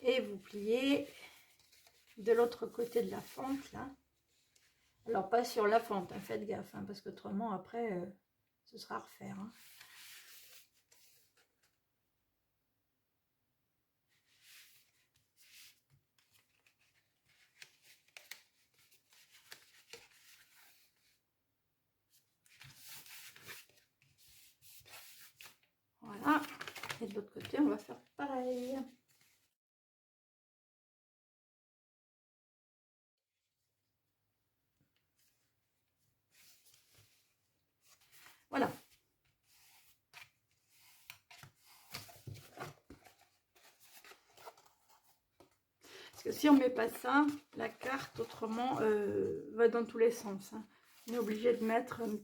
Et vous pliez de l'autre côté de la fente, là. Alors, pas sur la fente, hein, faites gaffe, hein, parce qu'autrement, après, ce sera à refaire. Hein. Voilà. Et de l'autre côté, on va faire pareil. Voilà. Parce que si on ne met pas ça, la carte autrement va dans tous les sens. Hein. On est obligé de mettre une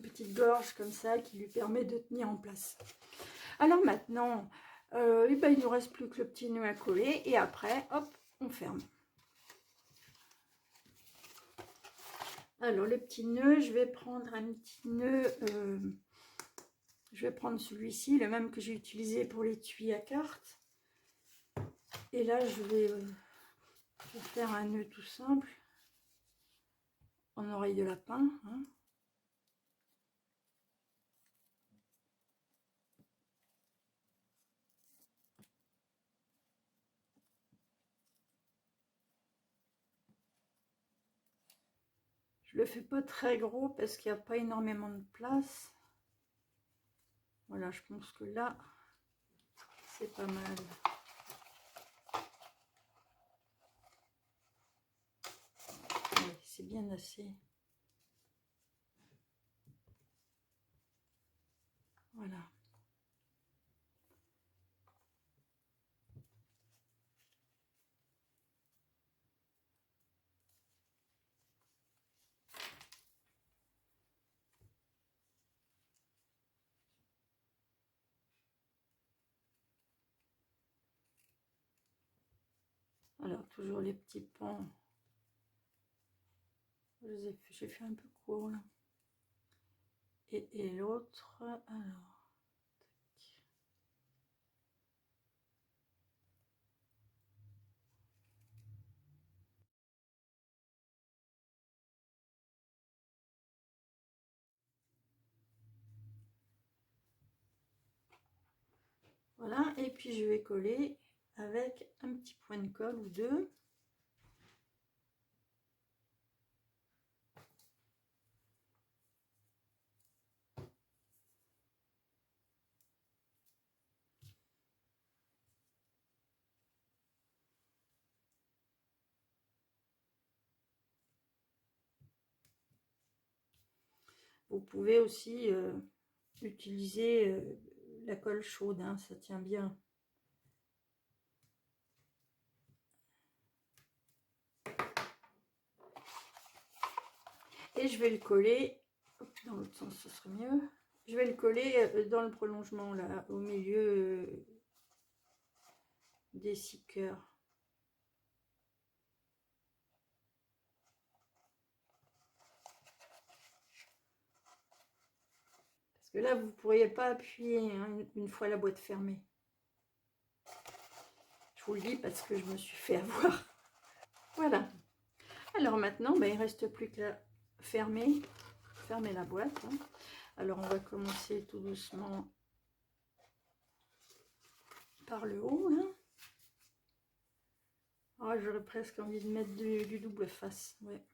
petite gorge comme ça qui lui permet de tenir en place. Alors maintenant, eh ben, il ne nous reste plus que le petit nœud à coller et après, hop, on ferme. Alors le petit nœud, je vais prendre un petit nœud, je vais prendre celui-ci, le même que j'ai utilisé pour l'étui à cartes. Et là, je vais faire un nœud tout simple en oreille de lapin. Hein. Je le fais pas très gros parce qu'il n'y a pas énormément de place. Voilà, je pense que là, c'est pas mal. Ouais, c'est bien assez. Alors, toujours les petits pans. J'ai fait un peu court là. Et l'autre, alors. Tac. Voilà, et puis je vais coller avec un petit point de colle ou deux. Vous pouvez aussi utiliser la colle chaude, hein, ça tient bien. Et je vais le coller, dans l'autre sens ce serait mieux, je vais le coller dans le prolongement là, au milieu des 6 cœurs. Parce que là, vous ne pourriez pas appuyer hein, une fois la boîte fermée. Je vous le dis parce que je me suis fait avoir. Voilà. Alors maintenant, ben, il ne reste plus qu'à fermer la boîte. Hein. Alors on va commencer tout doucement par le haut. Hein. Oh, j'aurais presque envie de mettre du double face. Ouais.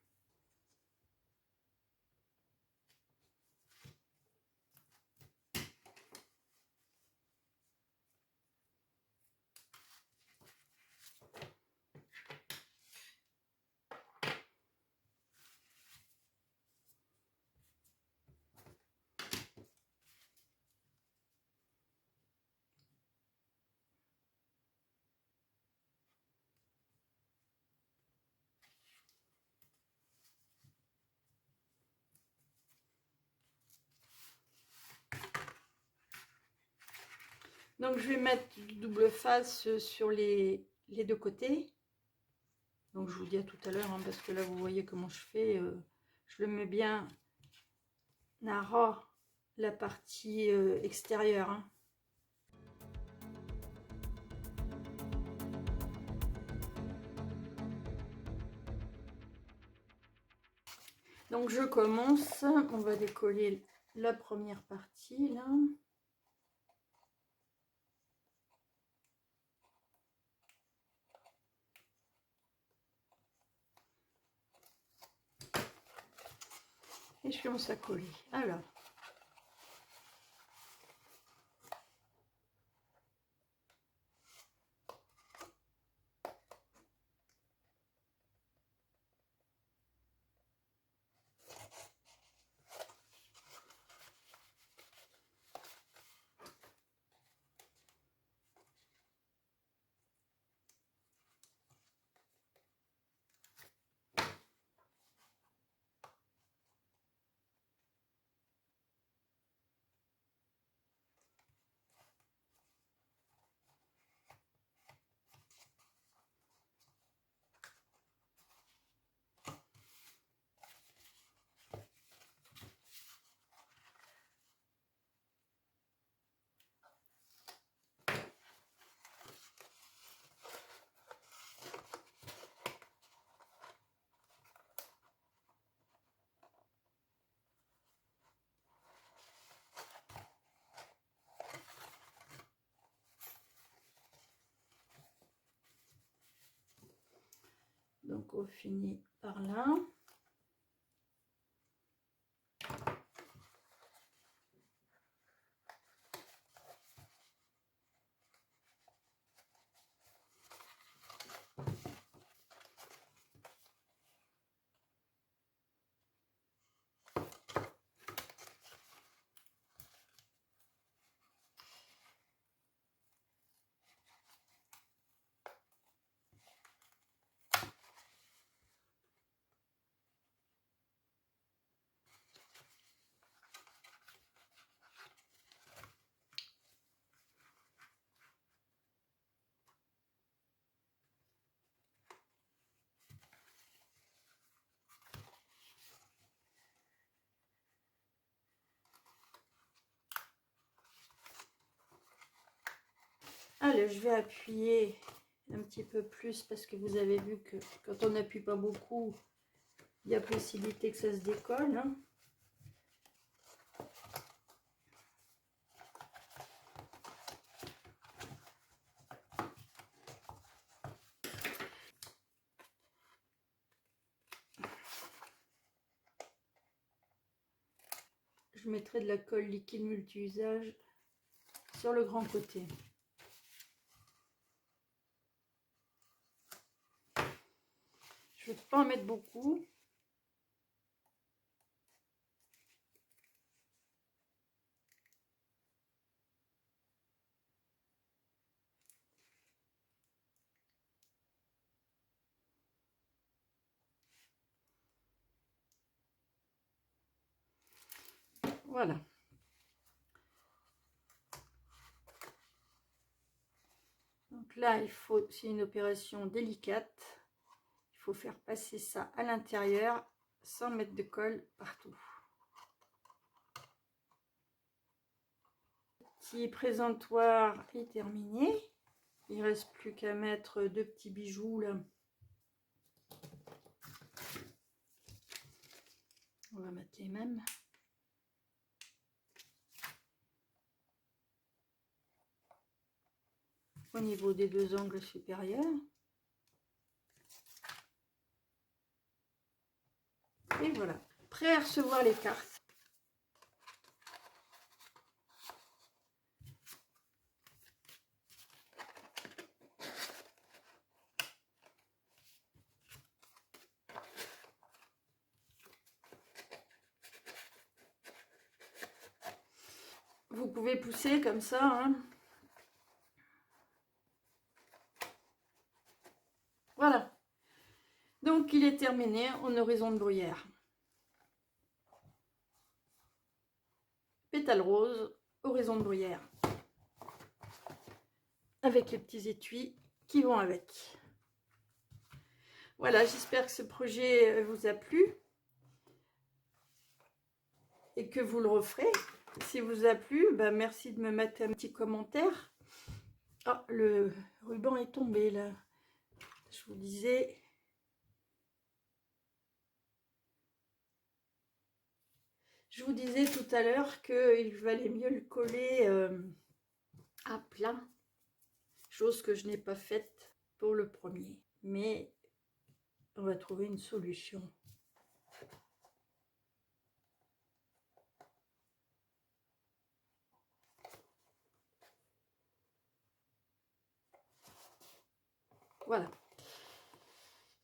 Donc je vais mettre du double face sur les deux côtés. Donc je vous dis à tout à l'heure, hein, parce que là vous voyez comment je fais. Je le mets bien à ras la partie extérieure. Hein. Donc je commence, on va décoller la première partie là. Et je commence à coller. Alors. Donc on finit par là. toile, je vais appuyer un petit peu plus parce que vous avez vu que quand on n'appuie pas beaucoup, il y a possibilité que ça se décolle. Hein. Je mettrai de la colle liquide multi-usage sur le grand côté. Je ne vais pas en mettre beaucoup. Voilà. Donc là, c'est une opération délicate. Il faut faire passer ça à l'intérieur sans mettre de colle partout. Le petit présentoir est terminé. Il ne reste plus qu'à mettre 2 petits bijoux là. On va mettre les mêmes. Au niveau des 2 angles supérieurs. Et voilà, prêt à recevoir les cartes. Vous pouvez pousser comme ça, hein. Voilà. Donc, il est terminé en horizon de bruyère. Pétales roses, horizon de bruyère. Avec les petits étuis qui vont avec. Voilà, j'espère que ce projet vous a plu. Et que vous le referez. Si vous a plu, ben merci de me mettre un petit commentaire. Ah, le ruban est tombé là. Je vous disais... Je vous disais tout à l'heure qu'il valait mieux le coller à plat, chose que je n'ai pas faite pour le premier. Mais on va trouver une solution. Voilà.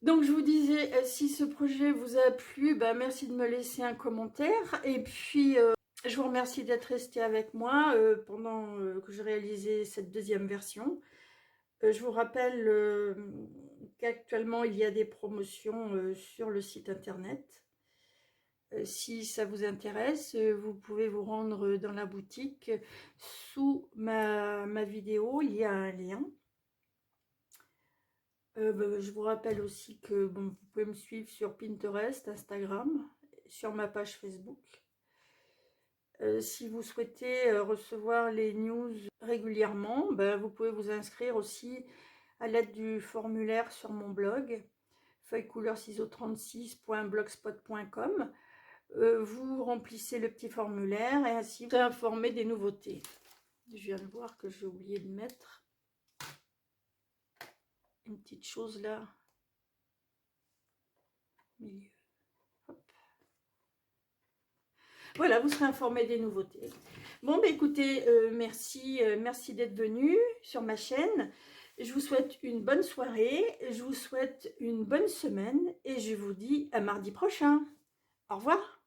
Donc je vous disais, si ce projet vous a plu, ben, merci de me laisser un commentaire. Et puis... je vous remercie d'être resté avec moi pendant que je réalisais cette deuxième version. Je vous rappelle qu'actuellement il y a des promotions sur le site internet. Si ça vous intéresse, vous pouvez vous rendre dans la boutique. Sous ma vidéo, il y a un lien. Je vous rappelle aussi que vous pouvez me suivre sur Pinterest, Instagram, sur ma page Facebook. Si vous souhaitez recevoir les news régulièrement, vous pouvez vous inscrire aussi à l'aide du formulaire sur mon blog feuillecouleur-ciseaux36.blogspot.com. Vous remplissez le petit formulaire et ainsi vous serez informé des nouveautés. Je viens de voir que j'ai oublié de mettre une petite chose là au milieu. Voilà, vous serez informé des nouveautés. Bon, écoutez, merci d'être venu sur ma chaîne. Je vous souhaite une bonne soirée, je vous souhaite une bonne semaine et je vous dis à mardi prochain. Au revoir.